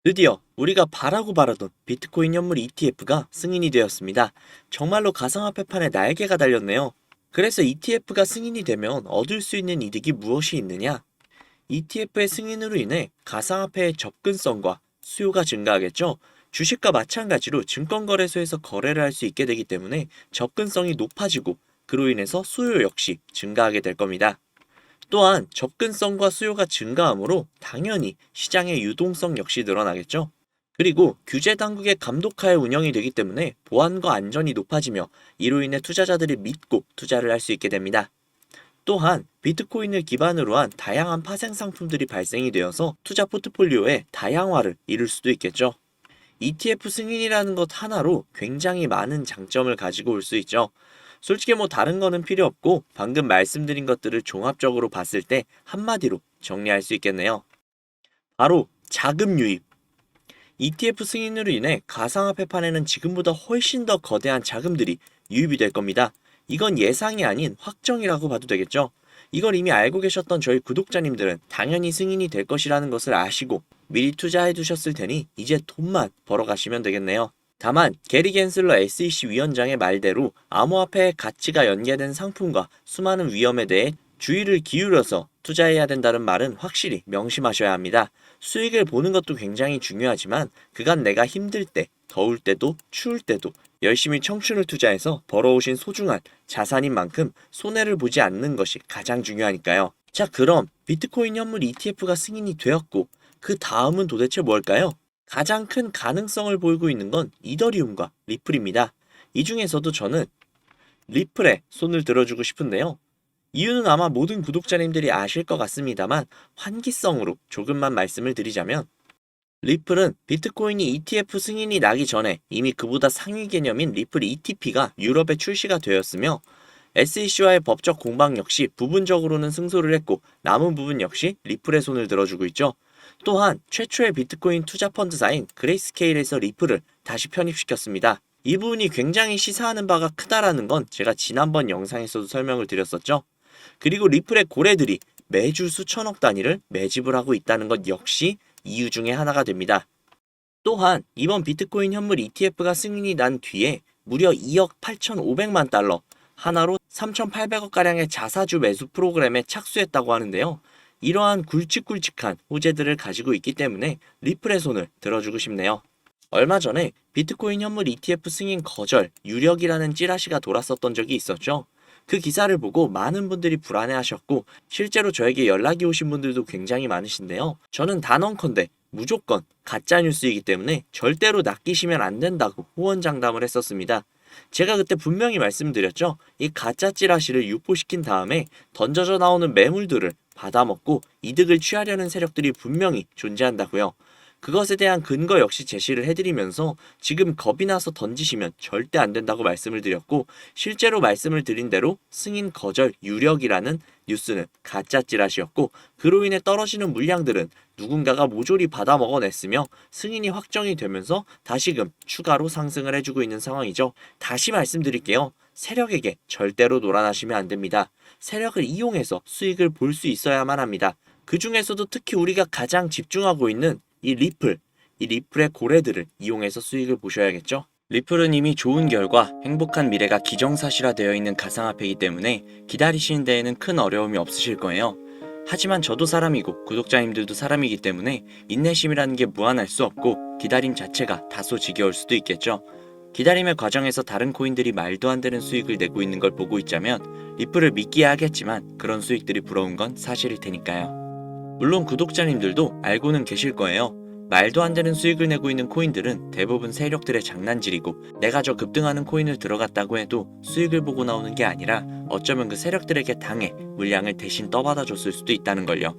드디어 우리가 바라고 바라던 비트코인 현물 ETF가 승인이 되었습니다. 정말로 가상화폐판에 날개가 달렸네요. 그래서 ETF가 승인이 되면 얻을 수 있는 이득이 무엇이 있느냐? ETF의 승인으로 인해 가상화폐의 접근성과 수요가 증가하겠죠. 주식과 마찬가지로 증권거래소에서 거래를 할 수 있게 되기 때문에 접근성이 높아지고 그로 인해서 수요 역시 증가하게 될 겁니다. 또한 접근성과 수요가 증가하므로 당연히 시장의 유동성 역시 늘어나겠죠. 그리고 규제 당국의 감독하에 운영이 되기 때문에 보안과 안전이 높아지며 이로 인해 투자자들이 믿고 투자를 할 수 있게 됩니다. 또한 비트코인을 기반으로 한 다양한 파생 상품들이 발생이 되어서 투자 포트폴리오의 다양화를 이룰 수도 있겠죠. ETF 승인이라는 것 하나로 굉장히 많은 장점을 가지고 올 수 있죠. 솔직히 뭐 다른 거는 필요 없고 방금 말씀드린 것들을 종합적으로 봤을 때 한마디로 정리할 수 있겠네요. 바로 자금 유입. ETF 승인으로 인해 가상화폐판에는 지금보다 훨씬 더 거대한 자금들이 유입이 될 겁니다. 이건 예상이 아닌 확정이라고 봐도 되겠죠. 이걸 이미 알고 계셨던 저희 구독자님들은 당연히 승인이 될 것이라는 것을 아시고 미리 투자해 두셨을 테니 이제 돈만 벌어가시면 되겠네요. 다만 게리 겐슬러 SEC 위원장의 말대로 암호화폐의 가치가 연계된 상품과 수많은 위험에 대해 주의를 기울여서 투자해야 된다는 말은 확실히 명심하셔야 합니다. 수익을 보는 것도 굉장히 중요하지만 그간 내가 힘들 때, 더울 때도, 추울 때도 열심히 청춘을 투자해서 벌어오신 소중한 자산인 만큼 손해를 보지 않는 것이 가장 중요하니까요. 자, 그럼 비트코인 현물 ETF가 승인이 되었고 그 다음은 도대체 뭘까요? 가장 큰 가능성을 보이고 있는 건 이더리움과 리플입니다. 이 중에서도 저는 리플에 손을 들어주고 싶은데요. 이유는 아마 모든 구독자님들이 아실 것 같습니다만 환기성으로 조금만 말씀을 드리자면 리플은 비트코인이 ETF 승인이 나기 전에 이미 그보다 상위 개념인 리플 ETP가 유럽에 출시가 되었으며 SEC와의 법적 공방 역시 부분적으로는 승소를 했고 남은 부분 역시 리플의 손을 들어주고 있죠. 또한 최초의 비트코인 투자 펀드사인 그레이스케일에서 리플을 다시 편입시켰습니다. 이 부분이 굉장히 시사하는 바가 크다라는 건 제가 지난번 영상에서도 설명을 드렸었죠. 그리고 리플의 고래들이 매주 수천억 단위를 매집을 하고 있다는 것 역시 이유 중에 하나가 됩니다. 또한 이번 비트코인 현물 ETF가 승인이 난 뒤에 무려 2억 8,500만 달러, 하나로 3,800억가량의 자사주 매수 프로그램에 착수했다고 하는데요. 이러한 굵직굵직한 호재들을 가지고 있기 때문에 리플의 손을 들어주고 싶네요. 얼마 전에 비트코인 현물 ETF 승인 거절, 유력이라는 찌라시가 돌았었던 적이 있었죠. 그 기사를 보고 많은 분들이 불안해하셨고 실제로 저에게 연락이 오신 분들도 굉장히 많으신데요. 저는 단언컨대 무조건 가짜뉴스이기 때문에 절대로 낚이시면 안 된다고 호언장담을 했었습니다. 제가 그때 분명히 말씀드렸죠. 이 가짜 찌라시를 유포시킨 다음에 던져져 나오는 매물들을 받아먹고 이득을 취하려는 세력들이 분명히 존재한다고요. 그것에 대한 근거 역시 제시를 해드리면서 지금 겁이 나서 던지시면 절대 안 된다고 말씀을 드렸고 실제로 말씀을 드린 대로 승인 거절 유력이라는 뉴스는 가짜 찌라시였고 그로 인해 떨어지는 물량들은 누군가가 모조리 받아 먹어냈으며 승인이 확정이 되면서 다시금 추가로 상승을 해주고 있는 상황이죠. 다시 말씀드릴게요. 세력에게 절대로 놀아나시면 안 됩니다. 세력을 이용해서 수익을 볼 수 있어야만 합니다. 그 중에서도 특히 우리가 가장 집중하고 있는 이 리플의 고래들을 이용해서 수익을 보셔야겠죠? 리플은 이미 좋은 결과, 행복한 미래가 기정사실화되어 있는 가상화폐이기 때문에 기다리시는 데에는 큰 어려움이 없으실 거예요. 하지만 저도 사람이고 구독자님들도 사람이기 때문에 인내심이라는 게 무한할 수 없고 기다림 자체가 다소 지겨울 수도 있겠죠. 기다림의 과정에서 다른 코인들이 말도 안 되는 수익을 내고 있는 걸 보고 있자면 리플을 믿기야 하겠지만 그런 수익들이 부러운 건 사실일 테니까요. 물론 구독자님들도 알고는 계실 거예요. 말도 안 되는 수익을 내고 있는 코인들은 대부분 세력들의 장난질이고 내가 저 급등하는 코인을 들어갔다고 해도 수익을 보고 나오는 게 아니라 어쩌면 그 세력들에게 당해 물량을 대신 떠받아 줬을 수도 있다는 걸요.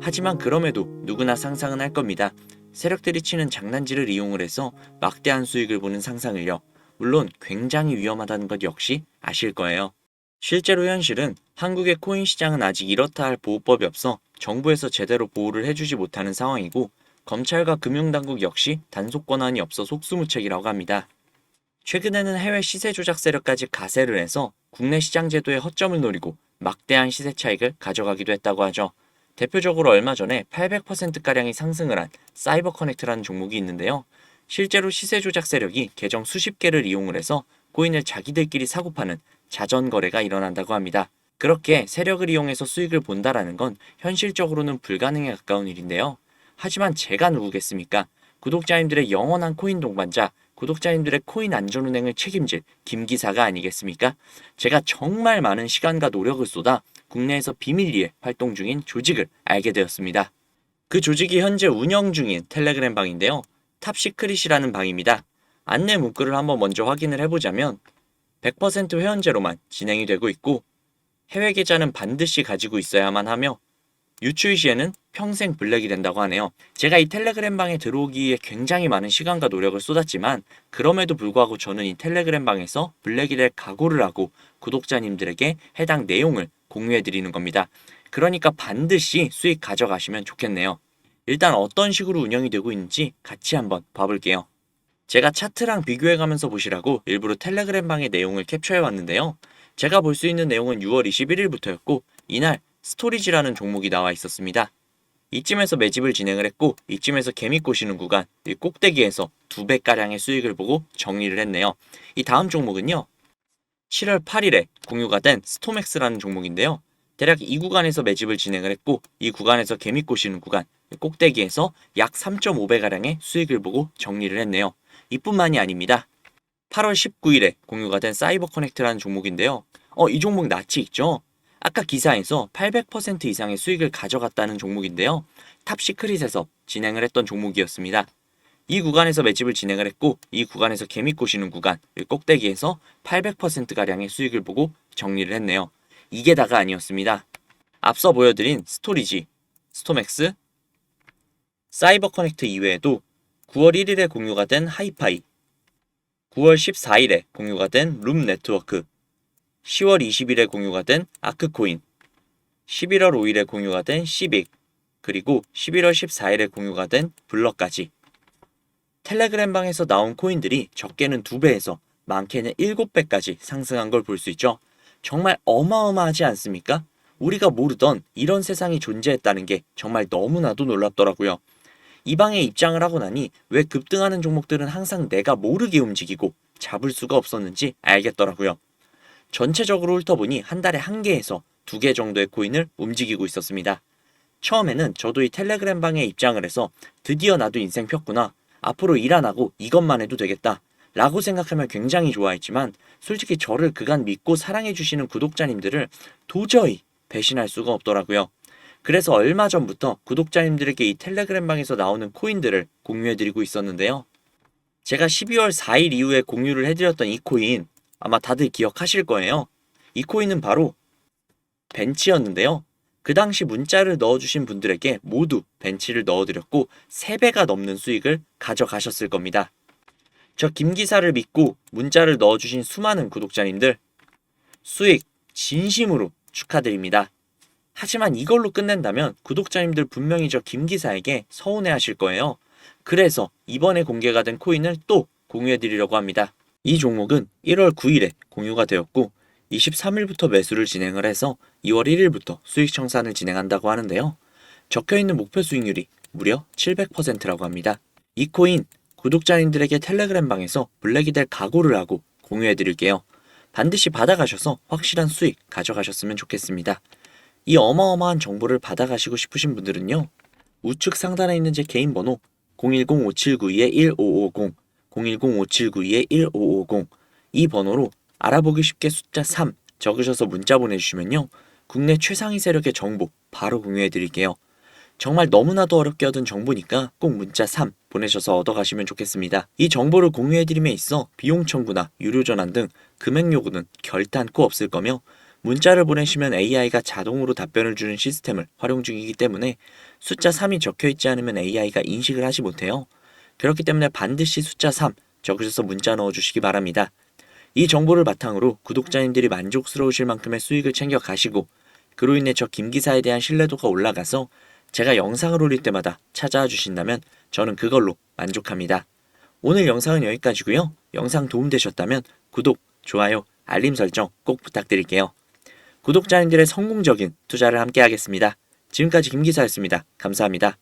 하지만 그럼에도 누구나 상상은 할 겁니다. 세력들이 치는 장난질을 이용을 해서 막대한 수익을 보는 상상을요. 물론 굉장히 위험하다는 것 역시 아실 거예요. 실제로 현실은 한국의 코인 시장은 아직 이렇다 할 보호법이 없어 정부에서 제대로 보호를 해주지 못하는 상황이고 검찰과 금융당국 역시 단속 권한이 없어 속수무책이라고 합니다. 최근에는 해외 시세 조작 세력까지 가세를 해서 국내 시장 제도의 허점을 노리고 막대한 시세 차익을 가져가기도 했다고 하죠. 대표적으로 얼마 전에 800%가량이 상승을 한 사이버 커넥트라는 종목이 있는데요. 실제로 시세 조작 세력이 계정 수십 개를 이용을 해서 코인을 자기들끼리 사고 파는 자전 거래가 일어난다고 합니다. 그렇게 세력을 이용해서 수익을 본다라는 건 현실적으로는 불가능에 가까운 일인데요. 하지만 제가 누구겠습니까? 구독자님들의 영원한 코인 동반자, 구독자님들의 코인 안전운행을 책임질 김 기사가 아니겠습니까? 제가 정말 많은 시간과 노력을 쏟아 국내에서 비밀리에 활동 중인 조직을 알게 되었습니다. 그 조직이 현재 운영 중인 텔레그램 방인데요. 탑시크릿이라는 방입니다. 안내 문구를 한번 먼저 확인을 해보자면 100% 회원제로만 진행이 되고 있고 해외 계좌는 반드시 가지고 있어야만 하며 유출 시에는 평생 블랙이 된다고 하네요. 제가 이 텔레그램 방에 들어오기에 굉장히 많은 시간과 노력을 쏟았지만 그럼에도 불구하고 저는 이 텔레그램 방에서 블랙이 될 각오를 하고 구독자님들에게 해당 내용을 공유해 드리는 겁니다. 그러니까 반드시 수익 가져가시면 좋겠네요. 일단 어떤 식으로 운영이 되고 있는지 같이 한번 봐볼게요. 제가 차트랑 비교해 가면서 보시라고 일부러 텔레그램 방의 내용을 capture 해왔는데요. 제가 볼 수 있는 내용은 6월 21일부터였고 이날 스토리지라는 종목이 나와 있었습니다. 이쯤에서 매집을 진행을 했고 이쯤에서 개미 꼬시는 구간, 이 꼭대기에서 2배가량의 수익을 보고 정리를 했네요. 이 다음 종목은요. 7월 8일에 공유가 된 스톰엑스라는 종목인데요. 대략 이 구간에서 매집을 진행을 했고 이 구간에서 개미 꼬시는 구간, 꼭대기에서 약 3.5배가량의 수익을 보고 정리를 했네요. 이뿐만이 아닙니다. 8월 19일에 공유가 된 사이버 커넥트라는 종목인데요. 이 종목 낯이 있죠? 아까 기사에서 800% 이상의 수익을 가져갔다는 종목인데요. 탑시크릿에서 진행을 했던 종목이었습니다. 이 구간에서 매집을 진행을 했고 이 구간에서 개미 꼬시는 구간, 꼭대기에서 800%가량의 수익을 보고 정리를 했네요. 이게 다가 아니었습니다. 앞서 보여드린 스토리지, 스톰엑스, 사이버 커넥트 이외에도 9월 1일에 공유가 된 하이파이, 9월 14일에 공유가 된 룸 네트워크, 10월 20일에 공유가 된 아크코인, 11월 5일에 공유가 된 시빅, 그리고 11월 14일에 공유가 된 블럭까지. 텔레그램 방에서 나온 코인들이 적게는 2배에서 많게는 7배까지 상승한 걸 볼 수 있죠. 정말 어마어마하지 않습니까? 우리가 모르던 이런 세상이 존재했다는 게 정말 너무나도 놀랍더라고요. 이 방에 입장을 하고 나니 왜 급등하는 종목들은 항상 내가 모르게 움직이고 잡을 수가 없었는지 알겠더라고요. 전체적으로 훑어보니 한 달에 1개에서 2개 정도의 코인을 움직이고 있었습니다. 처음에는 저도 이 텔레그램 방에 입장을 해서 드디어 나도 인생 폈구나. 앞으로 일 안 하고 이것만 해도 되겠다. 라고 생각하면 굉장히 좋아했지만 솔직히 저를 그간 믿고 사랑해주시는 구독자님들을 도저히 배신할 수가 없더라고요. 그래서 얼마 전부터 구독자님들에게 이 텔레그램 방에서 나오는 코인들을 공유해드리고 있었는데요. 제가 12월 4일 이후에 공유를 해드렸던 이 코인 아마 다들 기억하실 거예요. 이 코인은 바로 벤치였는데요. 그 당시 문자를 넣어주신 분들에게 모두 벤치를 넣어드렸고 3배가 넘는 수익을 가져가셨을 겁니다. 저 김 기사를 믿고 문자를 넣어주신 수많은 구독자님들 수익 진심으로 축하드립니다. 하지만 이걸로 끝낸다면 구독자님들 분명히 저 김 기사에게 서운해하실 거예요. 그래서 이번에 공개가 된 코인을 또 공유해드리려고 합니다. 이 종목은 1월 9일에 공유가 되었고 23일부터 매수를 진행을 해서 2월 1일부터 수익 청산을 진행한다고 하는데요. 적혀있는 목표 수익률이 무려 700%라고 합니다. 이 코인 구독자님들에게 텔레그램 방에서 블랙이 될 각오를 하고 공유해드릴게요. 반드시 받아가셔서 확실한 수익 가져가셨으면 좋겠습니다. 이 어마어마한 정보를 받아가시고 싶으신 분들은요. 우측 상단에 있는 제 개인 번호 010-5792-1550, 010-5792-1550 이 번호로 알아보기 쉽게 숫자 3 적으셔서 문자 보내주시면요. 국내 최상위 세력의 정보 바로 공유해드릴게요. 정말 너무나도 어렵게 얻은 정보니까 꼭 문자 3 보내셔서 얻어가시면 좋겠습니다. 이 정보를 공유해드림에 있어 비용 청구나 유료 전환 등 금액 요구는 결단코 없을 거며 문자를 보내시면 AI가 자동으로 답변을 주는 시스템을 활용 중이기 때문에 숫자 3이 적혀있지 않으면 AI가 인식을 하지 못해요. 그렇기 때문에 반드시 숫자 3 적으셔서 문자 넣어주시기 바랍니다. 이 정보를 바탕으로 구독자님들이 만족스러우실 만큼의 수익을 챙겨 가시고 그로 인해 저 김 기사에 대한 신뢰도가 올라가서 제가 영상을 올릴 때마다 찾아와 주신다면 저는 그걸로 만족합니다. 오늘 영상은 여기까지고요. 영상 도움되셨다면 구독, 좋아요, 알림 설정 꼭 부탁드릴게요. 구독자님들의 성공적인 투자를 함께 하겠습니다. 지금까지 김 기사였습니다. 감사합니다.